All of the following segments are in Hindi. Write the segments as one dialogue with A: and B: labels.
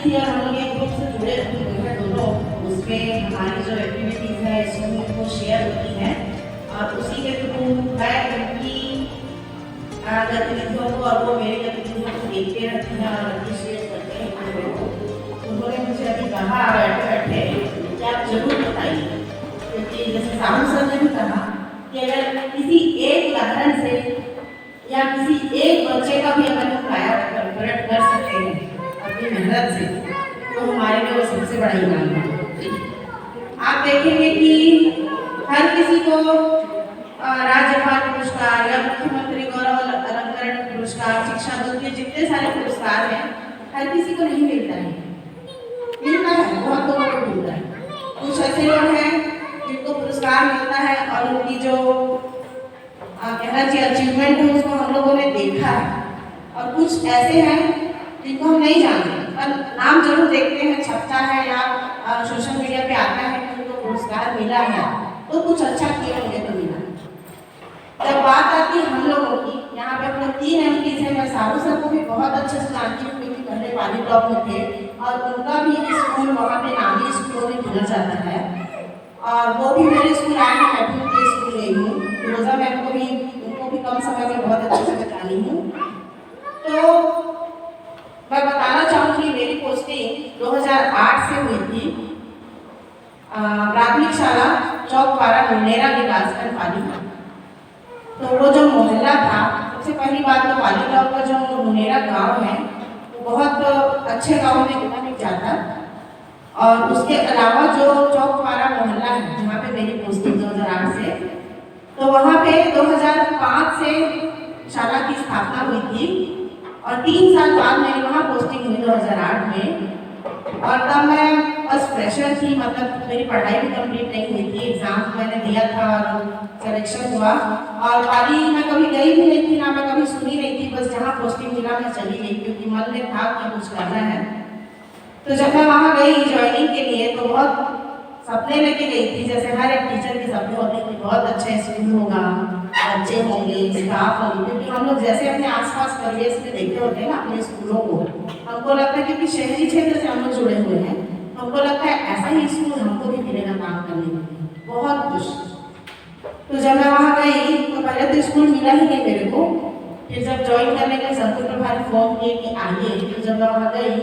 A: थी और हम लोग एक ग्रुप से जुड़े हुए हैं दोनों। उसमें हमारी जो एक्टिविटीज़ है इसमें वो शेयर होती हैं और उसी के थ्रू मैं उनकी गतिविधियों को और वो मेरी गतिविधियों को देखते रहती हैं और अप्रिशिएट करते हैं। उन्होंने मुझे अभी कहा बैठे बैठे कि आप जरूर बताइए, क्योंकि जैसे साहू सर ने भी कहा कि अगर किसी एक उदाहरण से या किसी एक बच्चे का भी अगर हम काया पलट कर सकते हैं अपनी मेहनत से, तो हमारे लिए वो सबसे बड़ा इनाम है। आप देखेंगे कि हर किसी को राज्यपाल पुरस्कार या मुख्यमंत्री गौरव अलंकरण पुरस्कार, शिक्षा दूत के जितने सारे पुरस्कार हैं, हर किसी को नहीं मिलता है। मिलता है, बहुत लोगों को मिलता है। कुछ ऐसे लोग हैं जिनको पुरस्कार मिलता है और उनकी जो कहना चाहिए अचीवमेंट है उसको हम लोगों ने देखा है, और कुछ ऐसे हैं जिनको हम नहीं जानते पर नाम जरूर देखते हैं, छपता है या सोशल मीडिया पे आता है कि उनको पुरस्कार मिला है, तो कुछ अच्छा किए होंगे तो मिला। जब बात आती है हम लोगों की, यहाँ पे हम लोग 3 एमपीज हैं। मैं साहू सर को भी बहुत अच्छे से जानती हूँ क्योंकि पहले पाली ब्लॉक में थे और उनका भी स्कूल वहाँ पे नामी स्कूलों में गिना जाता है, और वो भी मेरे स्कूल आए हैं, मैं भी उनके स्कूल गई हूँ। रोजा मैम को भी, उनको भी कम समय में बहुत अच्छे से बतानी हूँ। तो मैं बताना चाहूँगी मेरी पोस्टिंग 2008 से हुई थी प्राथमिक शाला चौकपारा मुंडेरा विकासखंड पाली। तो वो जो मोहल्ला था, सबसे पहली बात तो पाली ब्लॉक का जो मुंडेरा गांव है वो बहुत अच्छे गाँव में गिना नहीं जाता, और उसके अलावा जो चौकपारा मोहल्ला है जहाँ पे मेरी पोस्टिंग 2008 से, तो वहाँ पे 2005 से शाला की स्थापना हुई थी और 3 साल बाद मेरी वहाँ पोस्टिंग हुई 2008 में। और तब मैं बस फ्रेशर थी, मतलब मेरी पढ़ाई भी कंप्लीट नहीं हुई थी। एग्जाम मैंने दिया था और सिलेक्शन हुआ, और पाली मैं कभी गई भी नहीं थी, ना मैं कभी सुनी नहीं थी, बस जहाँ पोस्टिंग मिला मैं चली गई क्योंकि मन में था कि कुछ करना है। तो जब मैं वहाँ गई ज्वाइनिंग के लिए तो बहुत सपने लेके गई थी, जैसे हर एक टीचर के सपने होते हैं कि बहुत अच्छा स्कूल होगा, बच्चे होंगे, स्टाफ होंगे, क्योंकि हम लोग जैसे अपने आसपास परिवेश में देखते होते हैं ना अपने स्कूलों को, हमको लगता है क्योंकि शहरी क्षेत्र से हम लोग जुड़े हुए हैं, हमको लगता है ऐसा ही स्कूल हमको भी मिलेगा काम करने के लिए, बहुत खुश। तो जब मैं वहाँ गई तो पहले तो स्कूल मिला ही नहीं मेरे को, फिर जब ज्वाइन करने के लिए संतुल प्रभारी फॉर्म किए कि आइए, फिर जब मैं वहाँ गई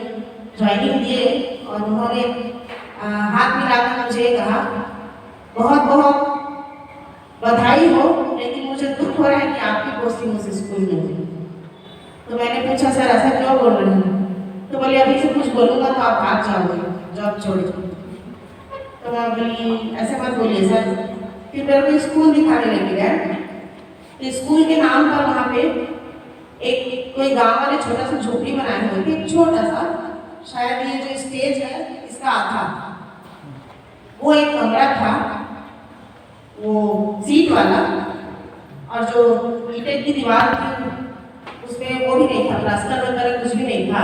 A: ज्वाइनिंग दिए और उन्होंने हाथ मिलाकर मुझे कहा बहुत बहुत बधाई हो, लेकिन मुझे दुख हो रहा है कि आपकी पोस्टिंग उस स्कूल में हुई। तो मैंने पूछा सर ऐसा क्यों बोल रहे हैं? तो बोले अभी से कुछ बोलूँगा तो आप भाग जाओगे जॉब छोड़ के। तो मैं बोली ऐसे मत बोलिए सर। फिर मेरे को स्कूल दिखाने लगे गए, तो स्कूल के नाम पर वहाँ पे एक कोई गांव वाले छोटा सा झोपड़ी बनाए हुए थे, छोटा सा, शायद ये जो स्टेज है इसका आधा, वो एक कमरा था वो सीट वाला, और जो ईंटे की दीवार थी उसमें वो भी नहीं था, प्लास्टर वगैरह कुछ भी नहीं था,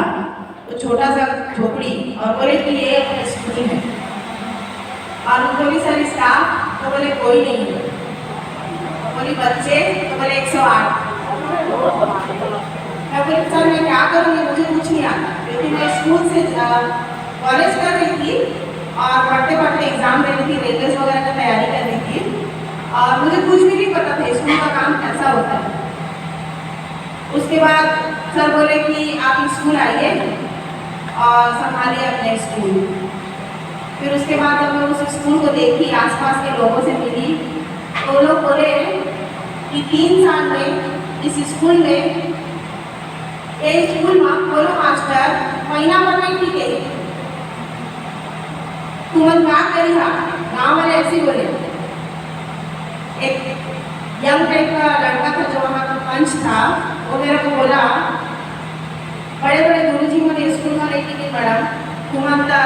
A: तो छोटा सा झोपड़ी। और बोले कि ये अपना स्कूल है, और बोली सर स्टाफ? तो बोले कोई नहीं है। बोली बच्चे? तो बोले 108। मैं बोली सर मैं क्या करूँगी, मुझे कुछ नहीं आता, क्योंकि मैं स्कूल से कॉलेज कर रही थी और पढ़ते पढ़ते एग्जाम दे रही थी, रेलवे वगैरह की तैयारी कर रही थी, और मुझे कुछ भी नहीं पता था स्कूल का काम कैसा होता है। उसके बाद सर बोले कि आप स्कूल आइए और संभालिए अपने स्कूल। फिर उसके बाद जब मैं उस स्कूल को देखी, आसपास के लोगों से मिली, तो लोग बोले कि 3 साल में इस स्कूल में ये स्कूल में बोलो मास्टर महीना भर नहीं ठीक है, तुम क्या करी हा? गाँव वाले ऐसे बोले। एक यंग टाइप का लड़का था जो वहाँ का पंच था, वो मेरे को बोला बड़े बड़े गुरुजी मुझे स्कूल में नहीं टिकट पड़ा, तुम आता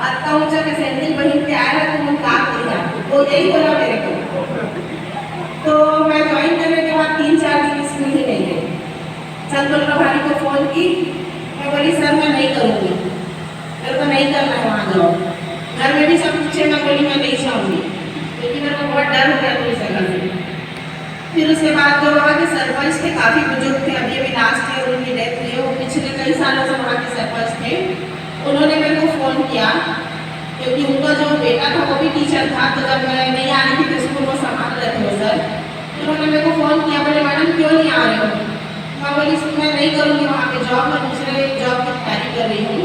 A: अत्ता ऊंचा के सैंडल बहन के आया है, तुम काम किया, वो यही बोला मेरे को। तो मैं ज्वाइन करने के बाद 3-4 दिन स्कूल ही नहीं गई। संतुल प्रभारी को फोन की, मैं बोली सर मैं नहीं करूँगी, मेरे को नहीं करना है वहाँ जॉब। घर में भी सब पूछे, मैं बोली मैं नहीं चाहूँगी क्योंकि मेरे को बहुत डर हो गया पुलिस जगह से। फिर उसके बाद जो वहाँ के सरपंच थे, काफ़ी बुजुर्ग थे, अभी अभी लास्ट ईयर उनकी डेथ हुई है, वो पिछले कई सालों से वहाँ के सरपंच थे, उन्होंने मेरे को फ़ोन किया, क्योंकि उनका जो बेटा था वो भी टीचर था, तो जब मैं नहीं आ रही थी तो स्कूल को संभाल रहे थे वो सर। तो उन्होंने मेरे को फ़ोन किया, बोले मैडम क्यों नहीं आ रहे हो? मैं बोली मैं नहीं करूँगी वहाँ पे जॉब, मैं दूसरे जॉब की तैयारी कर रही हूँ।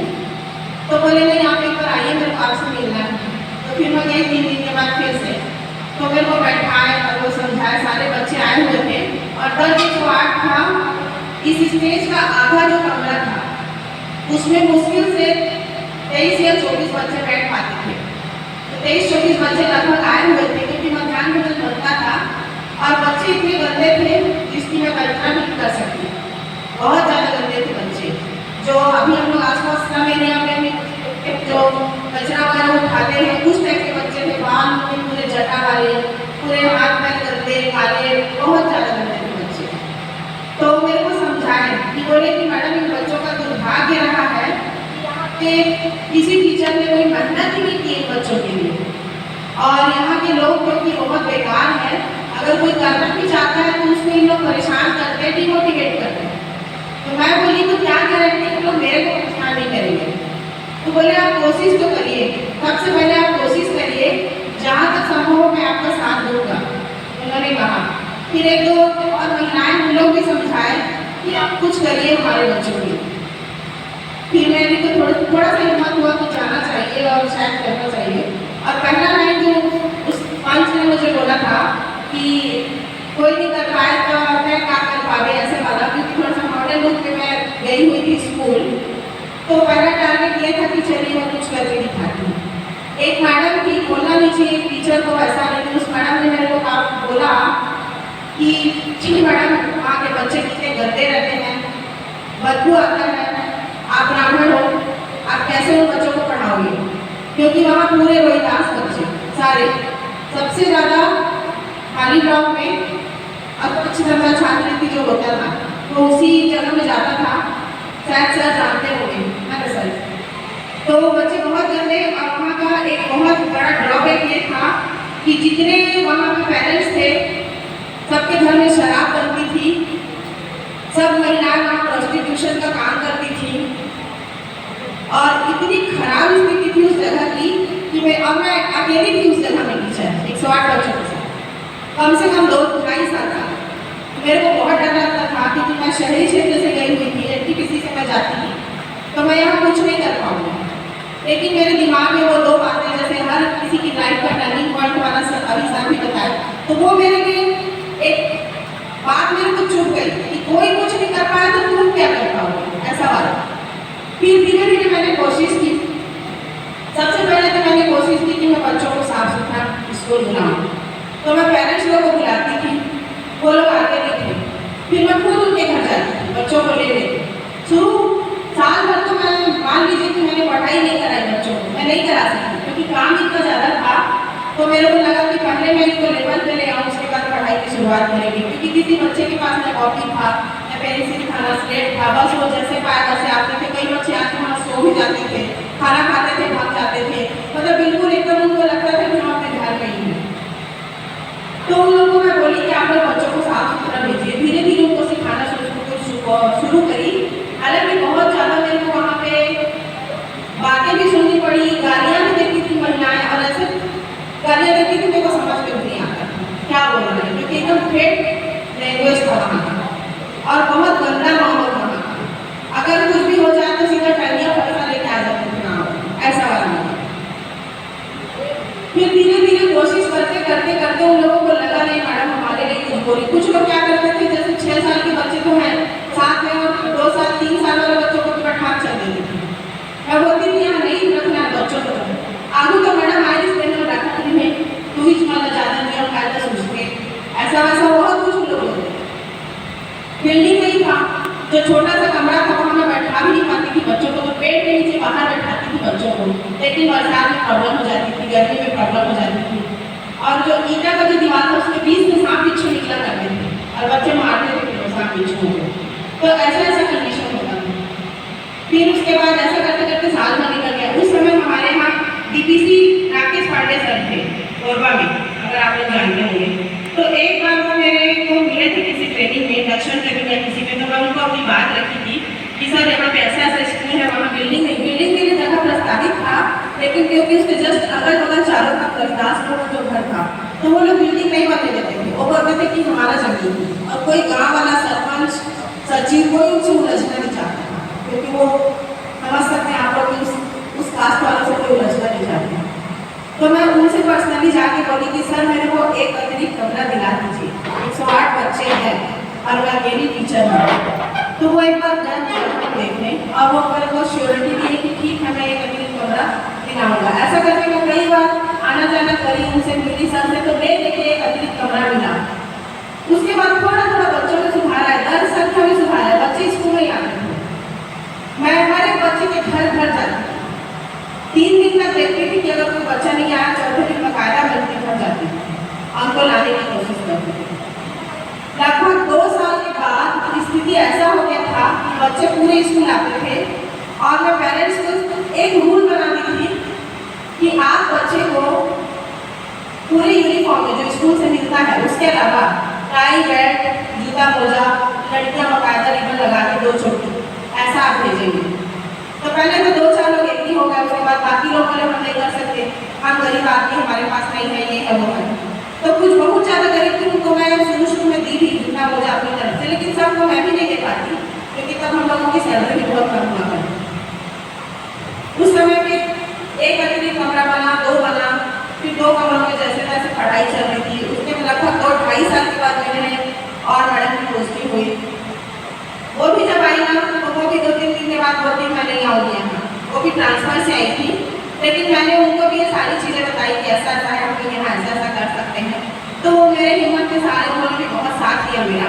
A: तो बोले नहीं आप एक बार आइए, मेरे को आपसे मिलना है। तो फिर मैं गई 3 दिन के बाद फिर से, तो मेरे को बैठाए और वो समझाए, सारे बच्चे आए हुए थे और 10 वार्ड था। इस स्टेज का आधा जो कमरा था उसमें मुश्किल से 23 या 24 बच्चे बैठ पाते थे। तो 23-24 बच्चे लगभग आए हुए थे, क्योंकि मध्याह्न भोजन बनता था और बच्चे इतने गंदे थे जिसकी मैं कल्पना भी नहीं कर सकती। बहुत ज़्यादा गंदे थे बच्चे, जो अभी हम लोग आसपास स्लम एरिया में भी जो कचरा वगैरह उठाते हैं उस टाइप के बच्चे थे। बाल में पूरे जटा वाले, पूरे हाथ पैर गंदे काले, बहुत ज़्यादा गंदे थे बच्चे। तो मेरे को समझाए कि बोले कि मैडम इन बच्चों का दुर्भाग्य रहा है कि किसी टीचर ने कोई मेहनत ही नहीं की इन बच्चों के लिए, और यहाँ के लोग क्योंकि बहुत बेकार हैं, अगर कोई करना भी चाहता है तो उसमें इन लोग परेशान करते हैं, डिमोटिवेट करते हैं। तो मैं बोली तो क्या गारंटी कि लोग मेरे को परेशान नहीं करेंगे? तो बोले आप कोशिश तो करिए, सबसे पहले आप कोशिश करिए, जहाँ तक संभव हो मैं आपका साथ दूंगा, उन्होंने कहा। फिर 1-2 और महिलाएं हम लोग भी समझाए कि आप कुछ करिए हमारे बच्चों के लिए। फिर मेरे को थोड़ा सा हिम्मत हुआ कि जाना चाहिए और शायद करना चाहिए। और पहला लाइन जो उस पंच ने मुझे बोला था कि कोई नहीं कर पाए तो मैं क्या कर पावे, ऐसे वाला, क्योंकि थोड़ा सा मॉडल लुक में मैं गई हुई थी स्कूल। तो पहला टारगेट ये था कि चलिए मैं कुछ करके दिखाती हूँ। एक मैडम थी, बोलना नहीं चाहिए टीचर को ऐसा, लेकिन उस मैडम ने मेरे को बोला कि जी मैडम वहाँ के बच्चे कितने गंदे रहते हैं, बदबू आता है, आप ब्राह्मण हो, आप कैसे उन बच्चों को पढ़ाओगे? क्योंकि वहाँ पूरे रोहिदास बच्चे सारे, सबसे ज़्यादा खाली ब्लॉक में अध्यक्ष छात्रवृत्ति जो होता था वो उसी जगह में जाता था, शायद सर जानते होंगे, है ना सर? तो वो बच्चे बहुत गंदे, और वहाँ का एक बहुत बड़ा ड्रॉबैक ये था कि जितने वहाँ पे पेरेंट्स थे सबके घर में शराब बनती थी, सब महिलाएं वहाँ प्रोस्टिट्यूशन का काम करती थी, और इतनी खराब स्थिति थी उस जगह की कि मैं अकेली थी उस जगह में टीचर 108 बच्चों के साथ, कम से कम 2-2.5 साल का। मेरे को बहुत डर लगता था क्योंकि मैं शहरी क्षेत्र से गई हुई थी, एनटीपीसी से मैं जाती थी, तो मैं यहाँ कुछ नहीं कर पाऊँगी। लेकिन मेरे दिमाग में वो 2 बातें, जैसे हर किसी की लाइफ का टर्निंग पॉइंट वाला अभी सर भी बताया, तो वो मेरे लिए एक बात मेरे को चुप गई कि कोई कुछ नहीं कर पाया तो तुम क्या कर पाओगे, ऐसा वाला। फिर धीरे धीरे मैंने कोशिश की। सबसे पहले तो मैंने कोशिश की कि मैं बच्चों को साफ सुथरा स्कूल बुलाऊँ, तो मैं पेरेंट्स लोगों को बुलाती थी, वो लोग आते नहीं थे। फिर मैं खुद उनके घर जाती थी, बच्चों को ले लेती। शुरू साल भर तो मैं मान लीजिए कि मैंने पढ़ाई नहीं कराई बच्चों को, मैं नहीं करा सकती क्योंकि काम इतना ज़्यादा था। तो मेरे को लगा कि पहले मैं इनको लेवल पे ले आऊँ, उसके बाद पढ़ाई की शुरुआत करेंगे, क्योंकि किसी बच्चे के पास ना कॉपी था, ना पेंसिल था, ना स्लेट था, बस वो जैसे पाया वैसे आते थे। कई बच्चे आके वहाँ सो भी जाते थे, खाना खाते थे, भाग जाते थे, मतलब बिल्कुल एकदम उनको लगता था कि हम अपने घर में ही हैं। तो उन लोगों को मैं बोली कि आप लोग बच्चों को साफ सुथरा भेजिए। धीरे धीरे उनको सिखाना शुरू करी। हालांकि बहुत ज़्यादा मेरे को वहाँ पे बातें भी सुननी पड़ी, गालियाँ भी देती थी महिलाएं, और ऐसे गालियाँ देती थी मेरे को समझ में नहीं आता क्या बोल रहे हैं, क्योंकि एकदम फेक लैंग्वेज था वहाँ का और बहुत गंदा माहौल था वहाँ का। अगर कुछ भी हो जाए तो सीधा टर्निया पैसा लेके आ जाते थे ना, ऐसा वाला। फिर धीरे धीरे कोशिश करते करते करते उन लोगों को लगा नहीं मैडम हमारे लिए कुछ बोली। कुछ लोग क्या करते थे, जैसे 6 साल के बच्चे तो हैं साथ में, और 2 साल 3 साल वाले बच्चों को तो बैठा चल देती थी। मैं बोलती थी यहाँ नहीं रखना है बच्चों को, आगू तो मैडम आई इस दिन में रखा नहीं, तू ही तुम्हारा ज़्यादा नियम कायदा सोचते, ऐसा वैसा बहुत कुछ लोग होते। बिल्डिंग नहीं था, जो छोटा सा कमरा था वहाँ मैं बैठा भी नहीं पाती थी बच्चों को, तो पेड़ के नीचे बाहर बैठाती थी बच्चों को, लेकिन बरसात में प्रॉब्लम हो जाती थी, गर्मी में प्रॉब्लम हो जाती थी। और जो ईटा का जो दीवार था उसके बीच में सांप बिच्छू निकला करते थे और बच्चे मारते थे सांप बिच्छू को, तो ऐसा कंडीशन होता था। फिर उसके बाद ऐसा करते करते साल भर निकल गया। उस समय हमारे यहाँ डीपीसी राकेश पांडे सर थे कोरबा में, अगर आप लोग जानते होंगे। तो एक बार वो मेरे को मिले थे किसी ट्रेनिंग में, दक्षिण ट्रेनिंग या किसी में, तो मैं उनको अपनी बात रखी थी कि सर यहाँ पे ऐसा स्कूल है, वहाँ बिल्डिंग नहीं, बिल्डिंग के लिए जगह खाली था, लेकिन क्योंकि उसके जस्ट अगल बगल चारों तरफ रविदास लोगों का घर था, तो वो लोग बिल्डिंग नहीं बनने देते थे। वो बोलते थे कि हमारा जमीन है, और कोई गांव वाला सरपंच सचिव कोई उनसे उलझना नहीं चाहता था, क्योंकि वो समझ सकते हैं आप लोग कि उस कास्ट वालों से कोई उलझना नहीं चाहते। तो मैं उनसे पर्सनली जाके बोली कि सर मेरे को एक अतिरिक्त कमरा दिला दीजिए, 108 बच्चे हैं और मैं अकेली टीचर हूँ। तो वो एक बार गए देखने और वो मेरे को श्योरिटी दी कि ठीक है मैं एक अतिरिक्त कमरा दिलाऊंगा। ऐसा करके मैं कई बार आना जाना करी, उनसे मिली सर से, तो ले लेके एक अतिरिक्त कमरा मिला। उसके बाद थोड़ा थोड़ा बच्चों में सुधार आया, दर संख्या में सुधार आया, बच्चे स्कूल में आते थे। मैं हर एक बच्चे के घर घर जाती थी, 3 दिन तक देखती थी कि अगर कोई बच्चा नहीं आया, चौथे दिन बकायदा मैं उनके घर जाती थी, उनको लाने की कोशिश करती थी। लगभग 2 साल के बाद स्थिति ऐसा हो गया था कि बच्चे पूरे स्कूल आते थे और मैं पेरेंट्स को एक रूल बना दी थी कि आप बच्चे को पूरे यूनिफॉर्म में जो स्कूल से मिलता है उसके अलावा टाई बेल्ट जूता मोजा, लड़कियां बकायदा रिबन लगा के 2 चोटी ऐसा आप भेजेंगे। तो पहले तो 2-4 लोग एक ही हो गए, उसके बाद बाकी लोग बोले हम नहीं कर सकते, हम गरीब आदमी, हमारे पास नहीं है, ये है वो है। तो कुछ बहुत ज़्यादा गरीब थी, उनको मैं शुरू में दी थी जूता मोजा अपनी तरफ से, लेकिन सबको मैं भी नहीं दे पाती क्योंकि तब हम लोगों की सैलरी भी बहुत कम हुआ करती। उस समय पे एक अतिरिक्त कमरा बना, 2 बना, फिर 2 कमरों में जैसे तैसे पढ़ाई चल रही थी। उसके लगभग 2-2.5 साल के बाद मैंने और मैडम की पोस्टिंग हुई। वो भी जब आई ना तो वो भी 2-3 दिन के बाद बोलती मैं नहीं आऊँगी यहाँ, वो भी ट्रांसफर से आई थी, लेकिन मैंने उनको भी ये सारी चीज़ें बताई कि ऐसा ऐसा है, हम लोग यहाँ ऐसा ऐसा कर सकते हैं। तो वो मेरे हिम्मत के सारे उन्होंने भी बहुत साथ दिया मेरा।